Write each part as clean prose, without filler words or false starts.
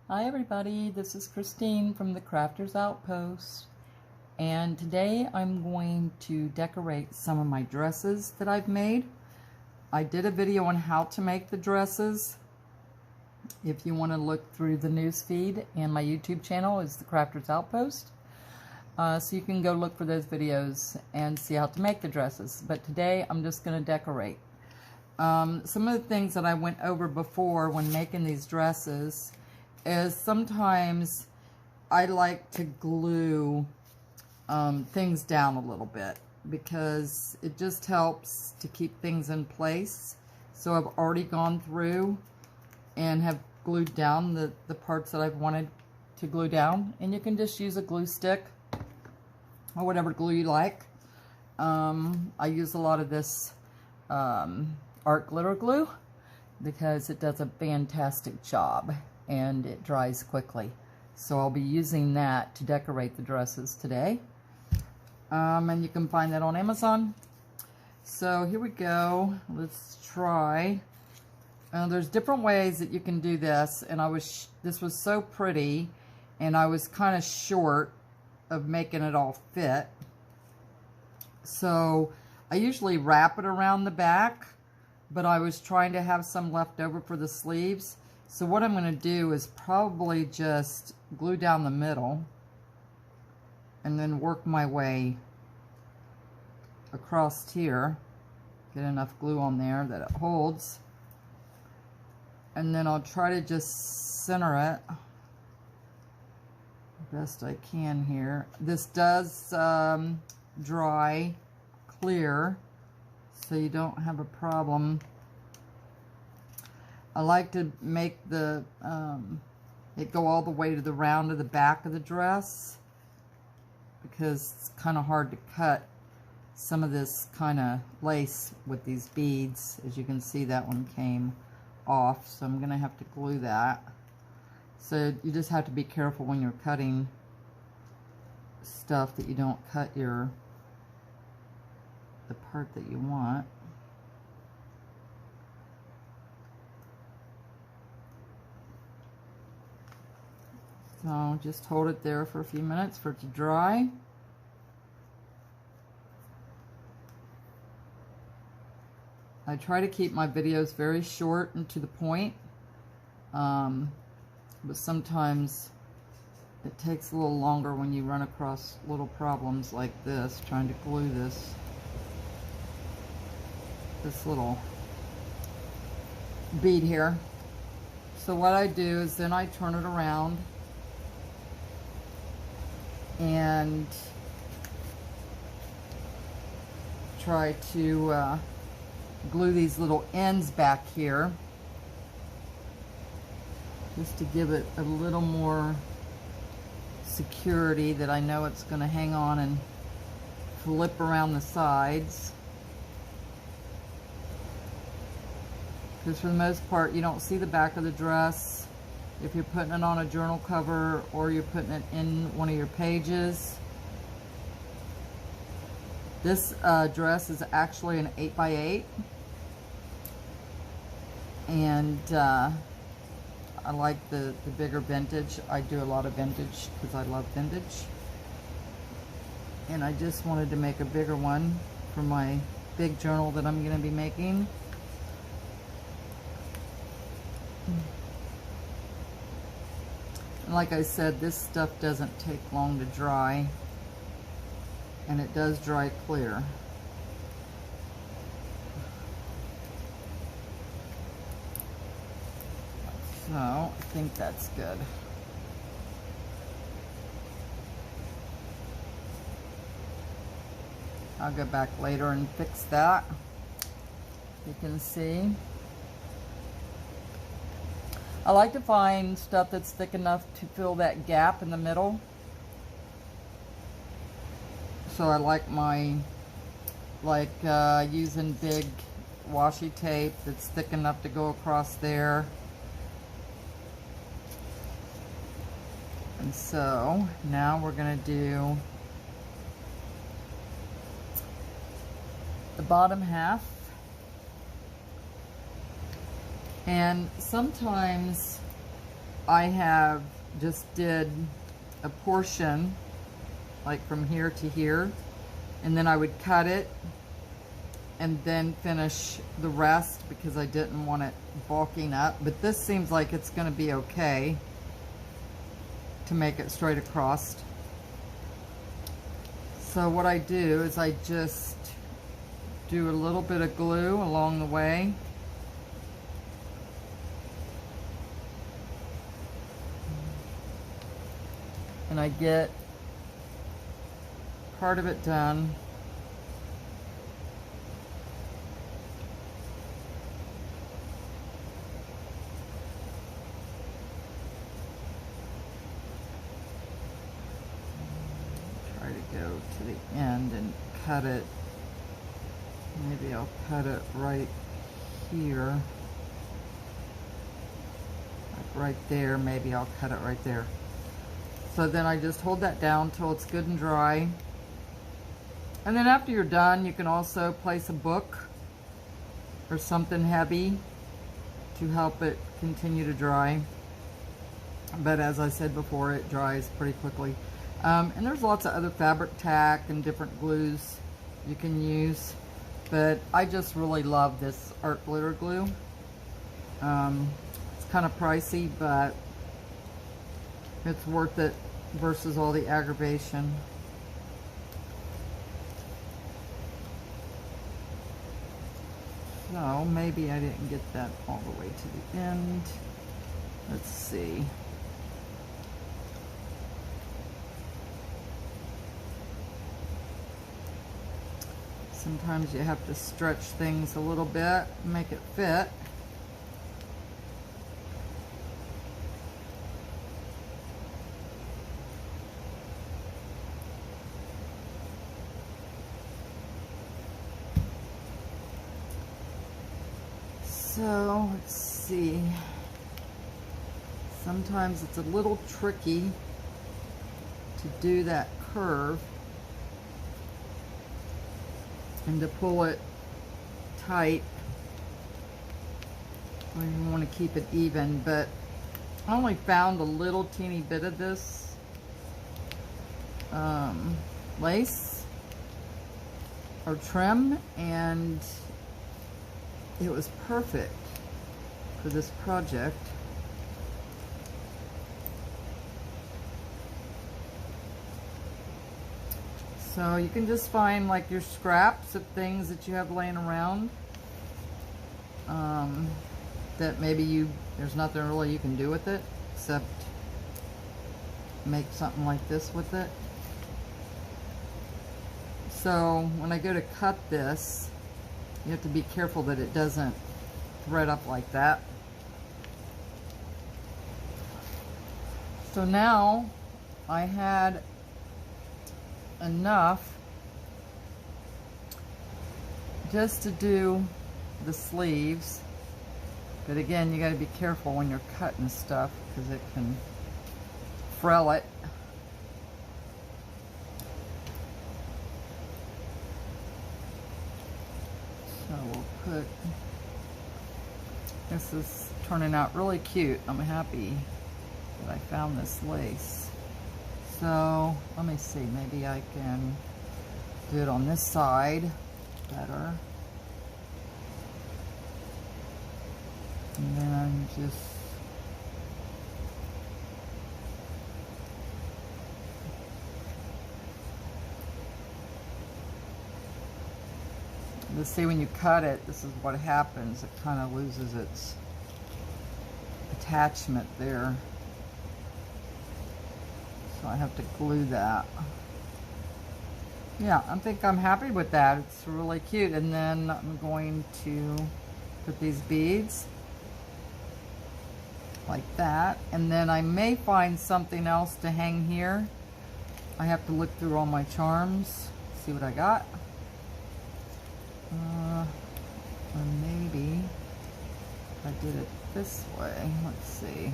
Hi everybody, this is Christine from the Crafters Outpost, and today I'm going to decorate some of my dresses that I've made. I did a video on how to make the dresses. If you want to look through the news feed, and my YouTube channel is the Crafters Outpost, so you can go look for those videos and see how to make the dresses. But today I'm just going to decorate. Some of the things that I went over before when making these dresses is sometimes I like to glue things down a little bit because it just helps to keep things in place. So I've already gone through and have glued down the parts that I've wanted to glue down, and you can just use a glue stick or whatever glue you like. I use a lot of this art glitter glue because it does a fantastic job and it dries quickly. So I'll be using that to decorate the dresses today. And you can find that on Amazon. So here we go. Let's try. There's different ways that you can do this, and this was so pretty, and I was kind of short of making it all fit. So I usually wrap it around the back, but I was trying to have some left over for the sleeves. So what I'm going to do is probably just glue down the middle and then work my way across here. Get enough glue on there that it holds. And then I'll try to just center it best I can here. This does dry clear, so you don't have a problem. I like to make the it go all the way to the round of the back of the dress because it's kind of hard to cut some of this kind of lace with these beads. As you can see, that one came off, so I'm gonna have to glue that. So you just have to be careful when you're cutting stuff that you don't cut the part that you want. So just hold it there for a few minutes for it to dry. I try to keep my videos very short and to the point, but sometimes it takes a little longer when you run across little problems like this, trying to glue this little bead here. So what I do is then I turn it around and try to glue these little ends back here just to give it a little more security, that I know it's going to hang on and flip around the sides. Because for the most part you don't see the back of the dress if you're putting it on a journal cover or you're putting it in one of your pages. This dress is actually an 8x8, and I like the bigger vintage. I do a lot of vintage because I love vintage, and I just wanted to make a bigger one for my big journal that I'm going to be making. And like I said, this stuff doesn't take long to dry, and it does dry clear. So I think that's good. I'll go back later and fix that. You can see. I like to find stuff that's thick enough to fill that gap in the middle. So I like using big washi tape that's thick enough to go across there. And so now we're going to do the bottom half. And sometimes I have just did a portion like from here to here, and then I would cut it and then finish the rest because I didn't want it bulking up. But this seems like it's going to be okay to make it straight across. So what I do is I just do a little bit of glue along the way. And I get part of it done. Try to go to the end and cut it. Maybe I'll cut it right here. Like right there, maybe I'll cut it right there. So then I just hold that down till it's good and dry. And then after you're done, you can also place a book or something heavy to help it continue to dry. But as I said before, it dries pretty quickly. And there's lots of other fabric tack and different glues you can use. But I just really love this art glitter glue. It's kind of pricey, but it's worth it versus all the aggravation. So maybe I didn't get that all the way to the end. Let's see. Sometimes you have to stretch things a little bit, make it fit. So let's see. Sometimes it's a little tricky to do that curve and to pull it tight when you want to keep it even, but I only found a little teeny bit of this lace or trim, and it was perfect for this project. So you can just find like your scraps of things that you have laying around that maybe there's nothing really you can do with it except make something like this with it. So when I go to cut this, you have to be careful that it doesn't thread up like that. So now I had enough just to do the sleeves, but again, you got to be careful when you're cutting stuff because it can frill it. So we'll put, this is turning out really cute. I'm happy that I found this lace. So let me see, maybe I can do it on this side better. And then just see when you cut it, this is what happens. It kind of loses its attachment there. So I have to glue that. Yeah, I think I'm happy with that. It's really cute. And then I'm going to put these beads like that. And then I may find something else to hang here. I have to look through all my charms, see what I got. Or maybe if I did it this way, let's see.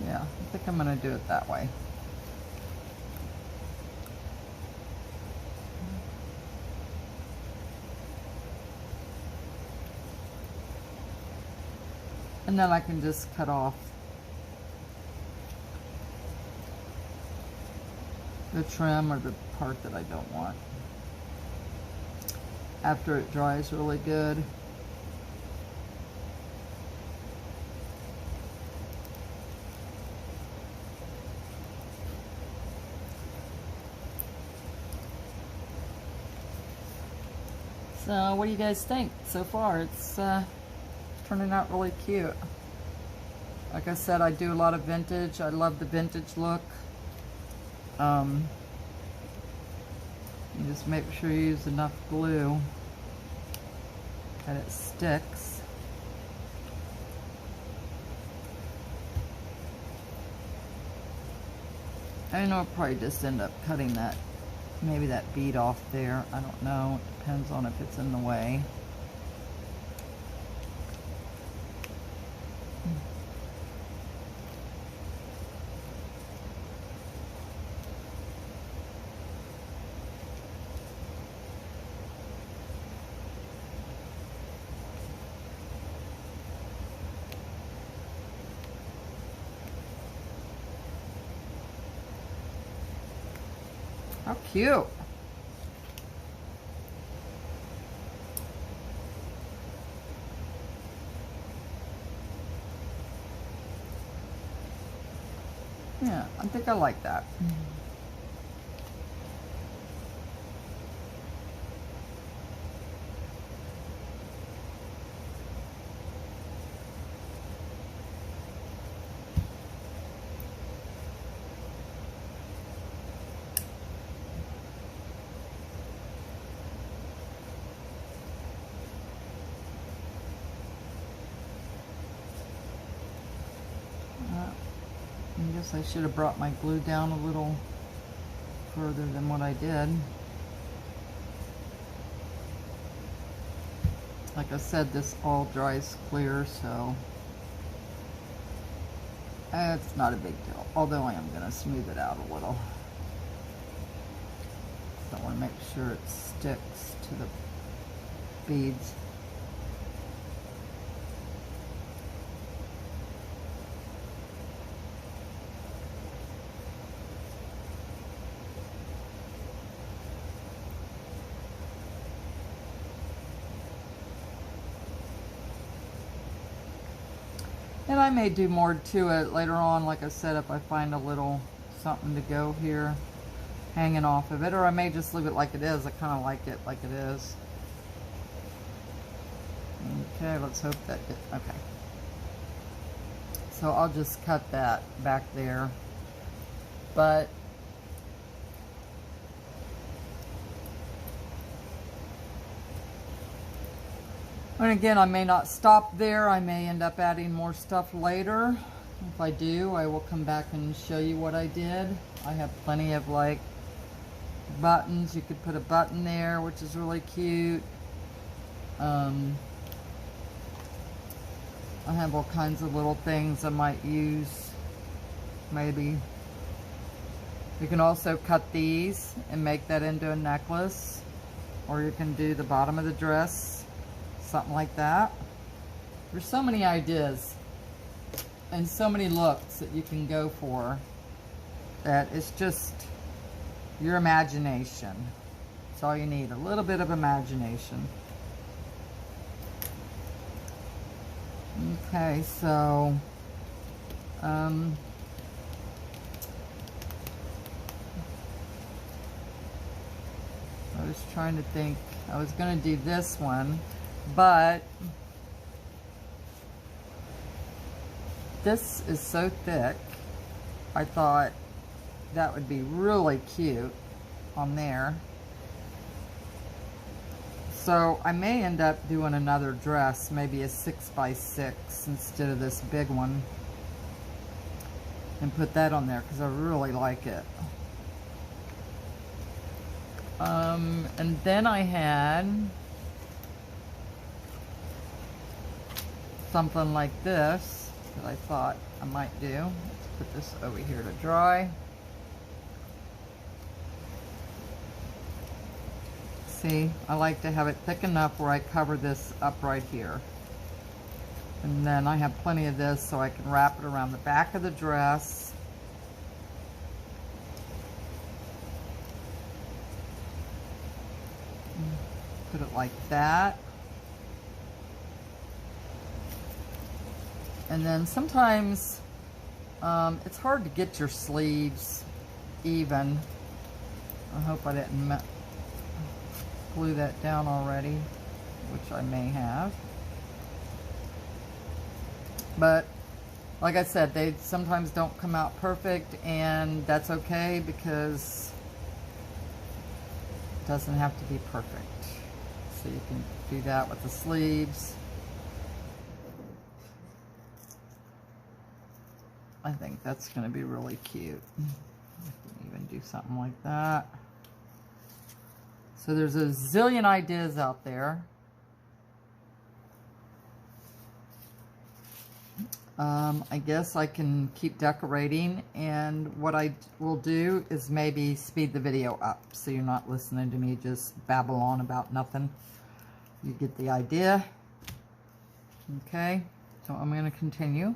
Yeah, I think I'm going to do it that way. And then I can just cut off the trim or the part that I don't want after it dries really good. So what do you guys think so far? It's turning out really cute. Like I said, I do a lot of vintage. I love the vintage look. You just make sure you use enough glue that it sticks. I know I'll probably just end up cutting that, maybe that bead off there. I don't know. It depends on if it's in the way. How cute. Yeah, I think I like that. I guess I should have brought my glue down a little further than what I did. Like I said, this all dries clear, so it's not a big deal. Although I am going to smooth it out a little. So I want to make sure it sticks to the beads. And I may do more to it later on, like I said, if I find a little something to go here hanging off of it, or I may just leave it like it is. I kind of like it like it is. Okay, let's hope that okay. So I'll just cut that back there. But and again, I may not stop there. I may end up adding more stuff later. If I do, I will come back and show you what I did. I have plenty of like buttons. You could put a button there, which is really cute. I have all kinds of little things I might use. Maybe. You can also cut these and make that into a necklace. Or you can do the bottom of the dress. Something like that. There's so many ideas and so many looks that you can go for that it's just your imagination. That's all you need, a little bit of imagination. Okay, so I was trying to think, I was going to do this one, but this is so thick, I thought that would be really cute on there. So I may end up doing another dress, maybe a 6x6 instead of this big one, and put that on there because I really like it. And then I had something like this that I thought I might do. Let's put this over here to dry. See, I like to have it thick enough where I cover this up right here. And then I have plenty of this so I can wrap it around the back of the dress. Put it like that. And then sometimes it's hard to get your sleeves even. I hope I didn't glue that down already, which I may have. But like I said, they sometimes don't come out perfect, and that's okay because it doesn't have to be perfect. So you can do that with the sleeves. I think that's going to be really cute. I can even do something like that. So there's a zillion ideas out there. I guess I can keep decorating, and what I will do is maybe speed the video up so you're not listening to me just babble on about nothing. You get the idea. Okay, so I'm going to continue.